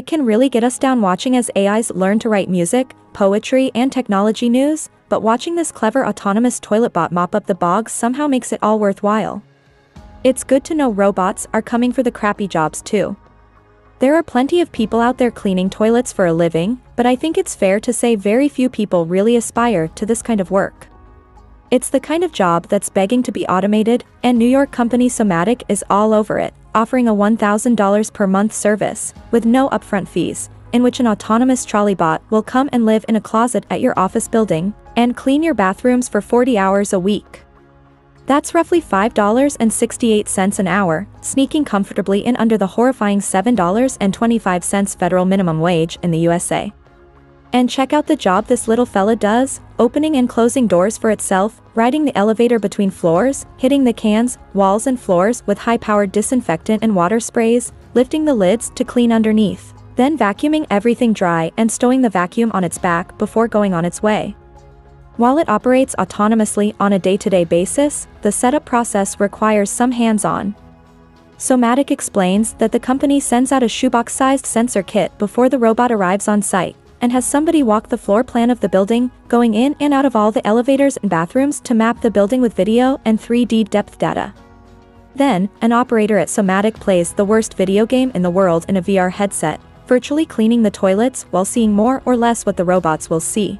It can really get us down watching as AIs learn to write music, poetry, and technology news, but watching this clever autonomous toilet bot mop up the bogs somehow makes it all worthwhile. It's good to know robots are coming for the crappy jobs too. There are plenty of people out there cleaning toilets for a living, but I think it's fair to say very few people really aspire to this kind of work. It's the kind of job that's begging to be automated, and New York company Somatic is all over it, offering a $1,000 per month service, with no upfront fees, in which an autonomous trolley bot will come and live in a closet at your office building, and clean your bathrooms for 40 hours a week. That's roughly $5.68 an hour, sneaking comfortably in under the horrifying $7.25 federal minimum wage in the USA. And check out the job this little fella does, opening and closing doors for itself, riding the elevator between floors, hitting the cans, walls and floors with high-powered disinfectant and water sprays, lifting the lids to clean underneath, then vacuuming everything dry and stowing the vacuum on its back before going on its way. While it operates autonomously on a day-to-day basis, the setup process requires some hands-on. Somatic explains that the company sends out a shoebox-sized sensor kit before the robot arrives on site, and has somebody walk the floor plan of the building, going in and out of all the elevators and bathrooms to map the building with video and 3D depth data. Then, an operator at Somatic plays the worst video game in the world in a VR headset, virtually cleaning the toilets while seeing more or less what the robots will see.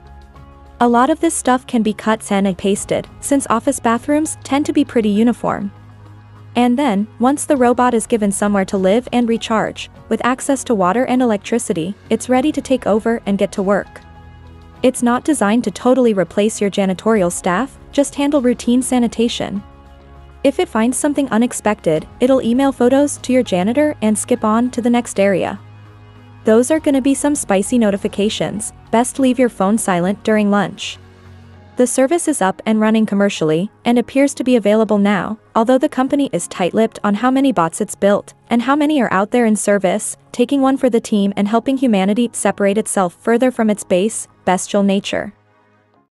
A lot of this stuff can be cut and pasted, since office bathrooms tend to be pretty uniform. And then, once the robot is given somewhere to live and recharge, with access to water and electricity, it's ready to take over and get to work. It's not designed to totally replace your janitorial staff, just handle routine sanitation. If it finds something unexpected, it'll email photos to your janitor and skip on to the next area. Those are gonna be some spicy notifications. Best leave your phone silent during lunch. The service is up and running commercially, and appears to be available now, although the company is tight-lipped on how many bots it's built, and how many are out there in service, taking one for the team and helping humanity separate itself further from its base, bestial nature.